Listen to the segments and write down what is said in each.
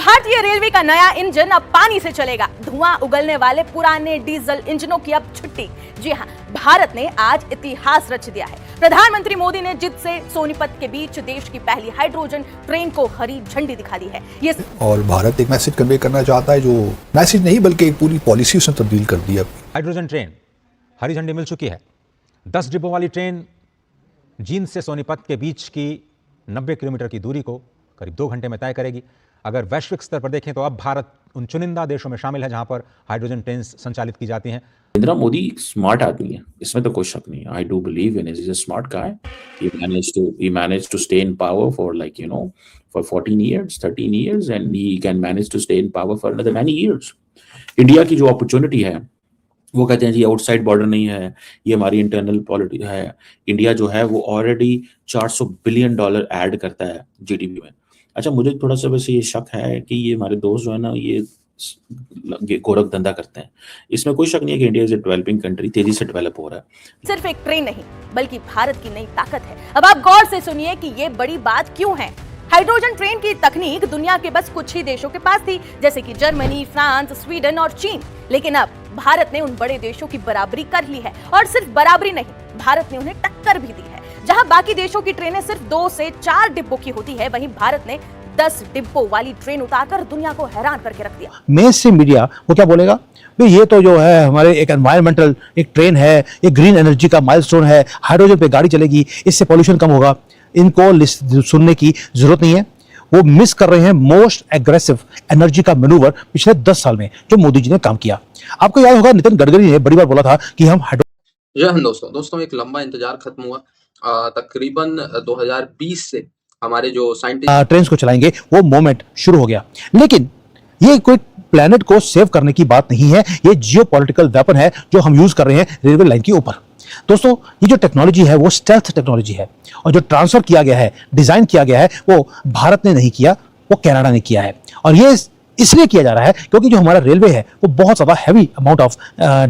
भारतीय रेलवे का नया इंजन अब पानी से चलेगा। धुआं उगलने वाले पुराने डीजल इंजनों की अब छुट्टी। जी हां, भारत ने आज इतिहास रच दिया है। प्रधानमंत्री मोदी ने जिद्द से सोनीपत के बीच देश की पहली हाइड्रोजन ट्रेन को हरी झंडी दिखा दी है। ये और भारत एक मैसेज कन्वे करना चाहता है, जो मैसेज नहीं बल्कि एक पूरी पॉलिसी उसने तब्दील कर दी है। हाइड्रोजन ट्रेन हरी झंडी मिल चुकी है। 10 डिब्बों वाली ट्रेन जींद से सोनीपत के बीच की 90 किलोमीटर की दूरी को करीब 2 घंटे में तय करेगी। अगर वैश्विक स्तर पर देखें तो अब भारत उन चुनिंदा देशों में शामिल है जहां पर हाइड्रोजन ट्रेन संचालित की जाती हैं। नरेंद्र मोदी स्मार्ट आदमी है, इसमें तो कोई शक नहीं है। I do believe in, is a smart guy. He managed to stay in power for for 14 years, 13 years, and he can manage to stay in power for another many years. India की जो opportunity है, वो कहते हैं जी outside border नहीं है, ये हमारी इंटरनल पॉलिटिक्स है। इंडिया जो है वो ऑलरेडी $400 बिलियन ऐड करता है जीडीपी में। अच्छा, मुझे थोड़ा सा वैसे ये शक है कि ये हमारे दोस्त जो है ना, ये गोरख धंधा करते हैं। इसमें कोई शक नहीं है कि India is a developing country, तेजी से डेवलप हो रहा है। सिर्फ एक ट्रेन नहीं बल्कि भारत की नई ताकत है। अब आप गौर से सुनिए कि ये बड़ी बात क्यों है। हाइड्रोजन ट्रेन की तकनीक दुनिया के बस कुछ ही देशों के पास थी, जैसे कि जर्मनी, फ्रांस, स्वीडन और चीन। लेकिन अब भारत ने उन बड़े देशों की बराबरी कर ली है, और सिर्फ बराबरी नहीं, भारत ने उन्हें टक्कर भी दी है। जहां बाकी देशों की ट्रेनें सिर्फ 2 से 4 डिब्बों की होती है, वहीं भारत ने 10 डिब्बों वाली ट्रेन उतारकर दुनिया को हैरान करके रख दिया। मेन स्ट्रीम मीडिया वो क्या बोलेगा, भाई ये तो जो है हमारे एक एनवायरमेंटल एक ट्रेन है, एक ग्रीन एनर्जी का माइलस्टोन है, हाइड्रोजन पे गाड़ी चलेगी, इससे पॉल्यूशन कम होगा। इनको सुनने की जरूरत नहीं है। वो मिस कर रहे हैं मोस्ट एग्रेसिव एनर्जी का मैनूवर पिछले 10 साल में जो मोदी जी ने काम किया। आपको याद होगा नितिन गडकरी ने बड़ी बार बोला था कि हम जय हिंद दोस्तों, एक लंबा इंतजार खत्म हुआ। तकरीबन 2020 से हमारे जो साइंटिस्ट ट्रेन को चलाएंगे, वो मोमेंट शुरू हो गया। लेकिन ये कोई प्लेनेट को सेव करने की बात नहीं है, ये जियोपॉलिटिकल वेपन है जो हम यूज कर रहे हैं रेलवे लाइन के ऊपर। दोस्तों, ये जो टेक्नोलॉजी है वो स्टेल्थ टेक्नोलॉजी है, और जो ट्रांसफर किया गया है, डिजाइन किया गया है, वो भारत ने नहीं किया, वो कनाडा ने किया है। और ये इसलिए किया जा रहा है क्योंकि जो हमारा रेलवे है वो बहुत ज़्यादा हैवी अमाउंट ऑफ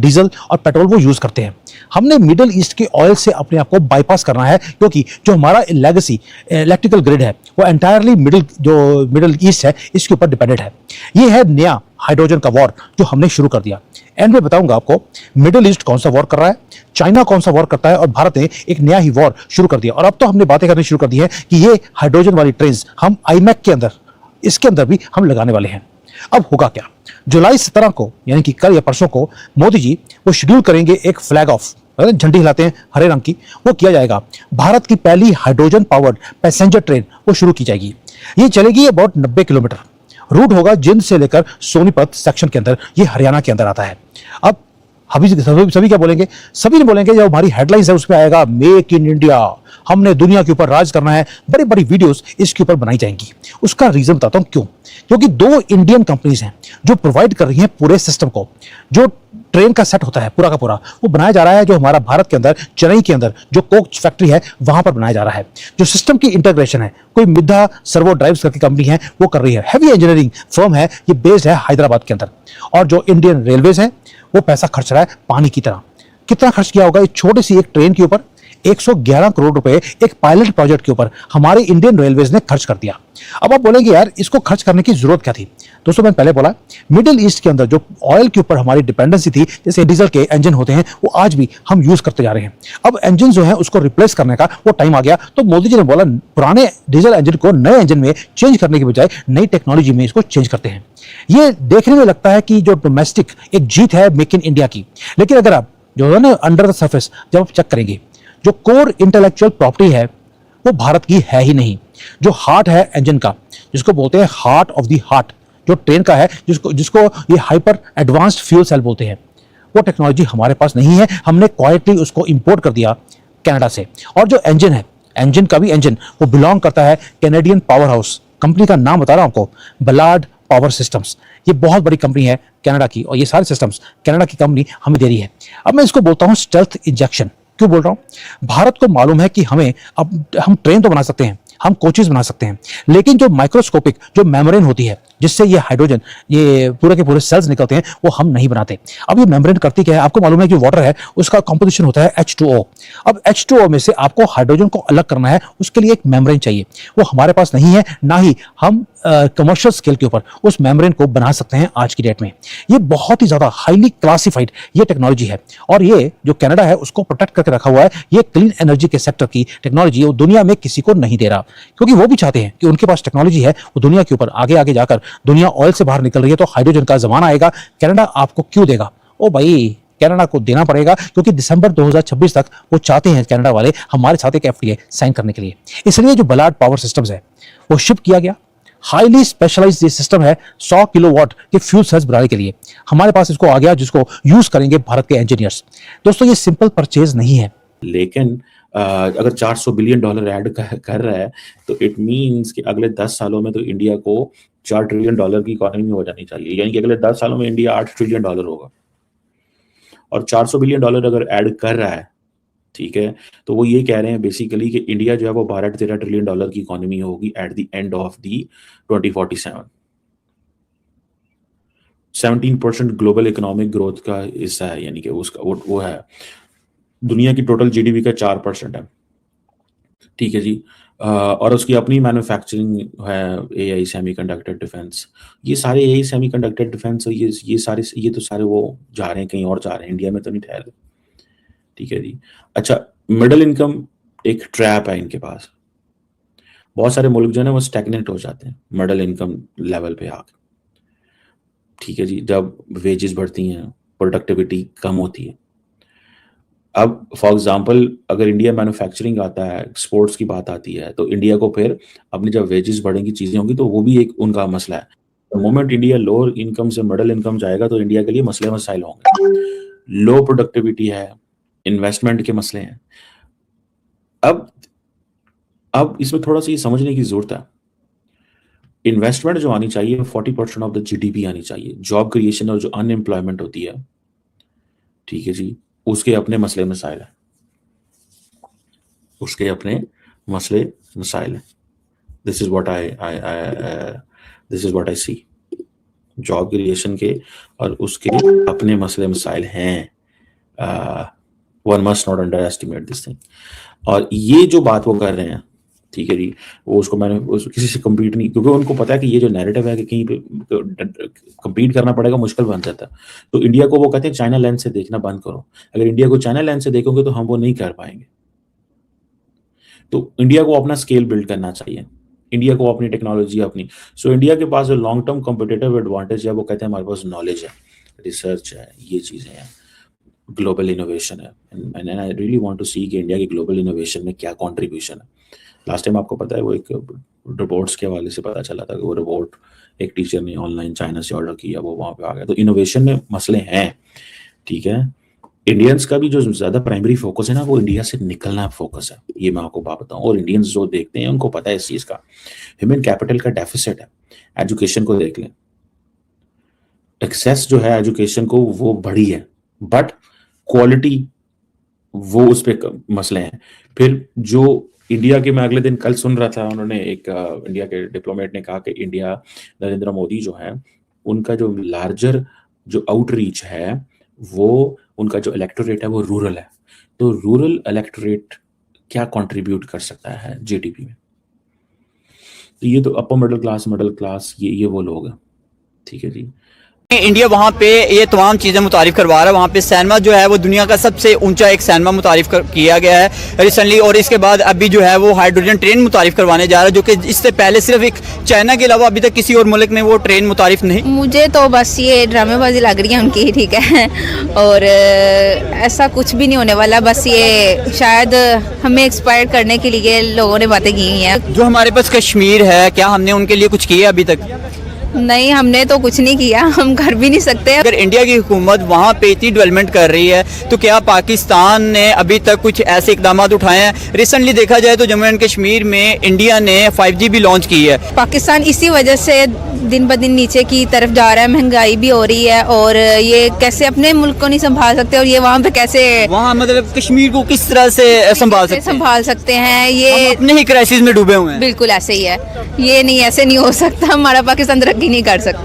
डीजल और पेट्रोल वो यूज़ करते हैं। हमने मिडिल ईस्ट के ऑयल से अपने आप को बाईपास करना है, क्योंकि जो हमारा लेगेसी इलेक्ट्रिकल ग्रिड है वो एंटायरली मिडिल ईस्ट है, इसके ऊपर डिपेंडेंट है। ये है नया हाइड्रोजन का वॉर जो हमने शुरू कर दिया। एंड में बताऊंगा आपको मिडिल ईस्ट कौन सा वॉर कर रहा है, चाइना कौन सा वॉर करता है, और भारत ने एक नया ही वॉर शुरू कर दिया। और अब तो हमने बातें करनी शुरू कर दी है कि ये हाइड्रोजन वाली ट्रेन हम आईमैक के अंदर, इसके अंदर भी हम लगाने वाले हैं। अब होगा क्या, जुलाई 17 को यानी कि कल या परसों को मोदी जी वो शेड्यूल करेंगे एक फ्लैग ऑफ, झंडी हिलाते हैं हरे रंग की, वो किया जाएगा। भारत की पहली हाइड्रोजन पावर्ड पैसेंजर ट्रेन वो शुरू की जाएगी। ये चलेगी अबाउट 90 किलोमीटर। रूट होगा जींद से लेकर सोनीपत सेक्शन के अंदर, ये हरियाणा के अंदर आता है। अब सभी क्या बोलेंगे, सभी ने बोलेंगे, जो हमारी हेडलाइंस है उसमें आएगा मेक इन इंडिया, हमने दुनिया के ऊपर राज करना है, बड़ी बड़ी वीडियोस इसके ऊपर बनाई जाएंगी। उसका रीजन बताता हूं क्यों। क्योंकि 2 इंडियन कंपनीज हैं जो प्रोवाइड कर रही हैं पूरे सिस्टम को। जो ट्रेन का सेट होता है पूरा का पूरा, वो बनाया जा रहा है जो हमारा भारत के अंदर, चेन्नई के अंदर जो कोच फैक्ट्री है वहां पर बनाया जा रहा है। जो सिस्टम की इंटीग्रेशन है, कोई मिद्धा सर्वो ड्राइव्स करके कंपनी है वो कर रही है। हैवी इंजीनियरिंग फर्म है, ये बेस्ड है हैदराबाद के अंदर। और जो इंडियन रेलवेज है वो पैसा खर्च रहा है पानी की तरह। कितना खर्च किया होगा इस छोटी सी एक ट्रेन के ऊपर? 111 करोड़ रुपए एक पायलट प्रोजेक्ट के ऊपर हमारे इंडियन रेलवेज ने खर्च कर दिया। अब आप बोलेंगे यार इसको खर्च करने की जरूरत क्या थी। दोस्तों, मैंने पहले बोला मिडिल ईस्ट के अंदर जो ऑयल के ऊपर हमारी डिपेंडेंसी थी, जैसे डीजल के इंजन होते हैं वो आज भी हम यूज करते जा रहे हैं। अब इंजन जो है उसको रिप्लेस करने का वो टाइम आ गया। तो मोदी जी ने बोला पुराने डीजल इंजन को नए इंजन में चेंज करने के बजाय नई टेक्नोलॉजी में इसको चेंज करते हैं। ये देखने में लगता है कि जो डोमेस्टिक एक जीत है मेक इन इंडिया की, लेकिन अगर आप जो है ना अंडर द सरफेस जब आप चेक करेंगे, जो कोर इंटेलेक्चुअल प्रॉपर्टी है वो भारत की है ही नहीं। जो हार्ट है इंजन का, जिसको बोलते हैं हार्ट ऑफ द हार्ट, जो ट्रेन का है, जिसको ये हाइपर एडवांस्ड फ्यूल सेल बोलते हैं, वो टेक्नोलॉजी हमारे पास नहीं है। हमने क्वाइटली उसको इंपोर्ट कर दिया कनाडा से। और जो इंजन है, इंजन का भी इंजन वो बिलोंग करता है कैनेडियन पावर हाउस, कंपनी का नाम बता रहा हूं आपको, बलार्ड पावर सिस्टम्स। ये बहुत बड़ी कंपनी है कनाडा की, और ये सारे सिस्टम्स कनाडा की कंपनी हमें दे रही है। अब मैं इसको बोलता हूं स्टेल्थ इंजेक्शन। क्यों बोल रहा हूं? भारत को मालूम है कि हम ट्रेन तो बना सकते हैं, हम कोचेस बना सकते हैं, लेकिन जो माइक्रोस्कोपिक जो मेम्ब्रेन होती है जिससे ये हाइड्रोजन, ये पूरे के पूरे सेल्स निकलते हैं, वो हम नहीं बनाते। अब ये मेम्ब्रेन करती क्या है, आपको मालूम है कि वाटर है उसका कंपोजिशन होता है H2O। अब H2O में से आपको हाइड्रोजन को अलग करना है, उसके लिए एक मेम्ब्रेन चाहिए, वो हमारे पास नहीं है, ना ही हम कमर्शियल स्केल के ऊपर उस मेम्ब्रेन को बना सकते हैं आज की डेट में। ये बहुत ही ज्यादा हाईली क्लासिफाइड ये टेक्नोलॉजी है, और ये जो कनाडा है उसको प्रोटेक्ट करके रखा हुआ है। ये क्लीन एनर्जी के सेक्टर की टेक्नोलॉजी वो दुनिया में किसी को नहीं दे रहा, क्योंकि वो भी चाहते हैं कि उनके पास टेक्नोलॉजी है, वो दुनिया के ऊपर आगे आगे जाकर, दुनिया ऑयल से बाहर निकल रही है तो हाइड्रोजन का जमाना आएगा, कनाडा आपको क्यों देगा? ओ भाई, कनाडा को देना पड़ेगा, क्योंकि दिसंबर 2026 तक वो चाहते हैं कनाडा वाले हमारे साथ एक FTA साइन करने के लिए। इसलिए जो बलार्ड पावर सिस्टम्स है वो शिप किया गया। हाईली स्पेशलाइज्ड ये सिस्टम है 100 किलोवाट के फ्यूल सेल्स बनाने के लिए। हमारे पास इसको आ गया, जिसको यूज करेंगे भारत के इंजीनियर्स। दोस्तों, ये सिंपल परचेज नहीं है। लेकिन अगर $400 बिलियन ऐड कर रहा है तो इट मींस कि अगले 10 सालों में तो इंडिया को $4 ट्रिलियन की इकोनॉमी हो जानी चाहिए, यानी कि अगले 10 सालों में इंडिया $8 ट्रिलियन होगा। और $400 बिलियन अगर ऐड कर रहा है, ठीक है, तो वो ये कह रहे हैं बेसिकली कि इंडिया जो है वो $12-13 ट्रिलियन की इकोनॉमी होगी at the end of the 2047। 17% global economic growth का हिस्सा है, यानी कि उसका वो है। दुनिया की टोटल GDP का 4% है, ठीक है जी। और उसकी अपनी मैन्युफैक्चरिंग है, AI सेमीकंडक्टर डिफेंस, ये सारे AI सेमीकंडक्टर डिफेंस, ये तो सारे वो जा रहे हैं कहीं और जा रहे हैं, इंडिया में तो नहीं ठहर रहे, ठीक है जी। अच्छा, मिडिल इनकम एक ट्रैप है इनके पास। बहुत सारे मुल्क जो है ना वो स्टैग्नेंट हो जाते हैं मिडिल इनकम लेवल पे आके, ठीक है जी। जब वेजेस बढ़ती हैं, प्रोडक्टिविटी कम होती है। अब फॉर एग्जांपल अगर इंडिया मैन्युफैक्चरिंग आता है, एक्सपोर्ट्स की बात आती है, तो इंडिया को फिर अपनी जब वेजेस बढ़ेंगी, चीजें होंगी, तो वो भी एक उनका मसला है। मोमेंट इंडिया लोअर इनकम से मिडिल इनकम जाएगा तो इंडिया के लिए मसले मसाइल होंगे। लो प्रोडक्टिविटी है, इन्वेस्टमेंट के मसले हैं। अब इसमें थोड़ा सा ये समझने की जरूरत है, इन्वेस्टमेंट जो आनी चाहिए 40% ऑफ द GDP आनी चाहिए। जॉब क्रिएशन और जो अनएम्प्लॉयमेंट होती है, ठीक है जी, उसके अपने मसले मसाइल है, उसके अपने मसले मसाइल है। This is what I see. Job creation के और उसके अपने मसले मसाइल हैं। One must not underestimate this thing. और ये जो बात वो कर रहे हैं, ठीक है जी, वो किसी से कम्पीट नहीं, क्योंकि उनको पता है कि ये जो नैरेटिव है कि कहीं पे कम्पीट करना पड़ेगा, मुश्किल बन जाता है। तो इंडिया को वो कहते हैं चाइना लेंस से देखना बंद करो। अगर इंडिया को चाइना लेंस से देखोगे तो हम वो नहीं कर पाएंगे। तो इंडिया को अपना स्केल बिल्ड करना चाहिए, इंडिया को अपनी टेक्नोलॉजी अपनी। सो इंडिया के पास जो लॉन्ग टर्म कॉम्पिटिटिव एडवांटेज है, वो कहते हैं हमारे पास नॉलेज है, रिसर्च है, ये चीजें हैं, ग्लोबल इनोवेशन है। And I really want to see कि इंडिया के ग्लोबल इनोवेशन में क्या कंट्रीब्यूशन है। लास्ट टाइम आपको पता है वो एक रिपोर्ट्स के हवाले से पता चला था कि वो रिपोर्ट एक टीचर ने ऑनलाइन चाइना से ऑर्डर किया, वो वहाँ पे आ गया। तो इनोवेशन में मसले हैं, ठीक है। इंडियंस का भी जो ज्यादा प्राइमरी फोकस है ना, वो इंडिया से निकलना फोकस है, ये मैं आपको बात बताऊं। और इंडियंस जो देखते हैं उनको पता है इस चीज का। ह्यूमन कैपिटल का डेफिसिट है। एजुकेशन को देख लें, एक्सेस जो है एजुकेशन को वो बढ़ी है, बट क्वालिटी वो उस पर मसले हैं। फिर जो इंडिया के, मैं अगले दिन कल सुन रहा था, उन्होंने एक इंडिया के डिप्लोमेट ने कहा कि इंडिया, नरेंद्र मोदी जो है, उनका जो लार्जर जो आउटरीच है, वो उनका जो इलेक्टोरेट है वो रूरल है। तो रूरल इलेक्टोरेट क्या कंट्रीब्यूट कर सकता है GDP में? तो ये तो अपर मिडिल क्लास ये वो लोग हैं, ठीक है जी। इंडिया वहाँ पे ये तमाम चीज़ें मुतारिफ करवा रहा है। वहाँ पे सैनमा जो है वो दुनिया का सबसे ऊंचा एक सैनमा मुतारिफ किया गया है रिसेंटली, और इसके बाद अभी जो है वो हाइड्रोजन ट्रेन मुतारिफ करवाने जा रहा है, जो कि इससे पहले सिर्फ एक चाइना के अलावा अभी तक किसी और मुल्क में वो ट्रेन मुतारिफ नहीं। मुझे तो बस ये ड्रामेबाजी लग रही है उनकी, ठीक है, और ऐसा कुछ भी नहीं होने वाला। बस ये शायद हमें एक्सपायर करने के लिए लोगों ने बातें की हैं। जो हमारे पास कश्मीर है, क्या हमने उनके लिए कुछ किया अभी तक? नहीं, हमने तो कुछ नहीं किया, हम कर भी नहीं सकते। अगर इंडिया की हुकूमत वहाँ पे इतनी डेवलपमेंट कर रही है, तो क्या पाकिस्तान ने अभी तक कुछ ऐसे इकदाम उठाए हैं? रिसेंटली देखा जाए तो जम्मू एंड कश्मीर में इंडिया ने 5G भी लॉन्च की है। पाकिस्तान इसी वजह से दिन ब दिन नीचे की तरफ जा रहा है, महंगाई भी हो रही है, और ये कैसे अपने मुल्क को नहीं संभाल सकते, और ये वहाँ पे कैसे, वहाँ मतलब कश्मीर को किस तरह से संभाल सकते हैं? ये अपने ही क्राइसिस में डूबे हुए हैं। बिल्कुल ऐसे ही है। ये नहीं, ऐसे नहीं हो सकता, हमारा पाकिस्तान तरक्की नहीं कर सकता।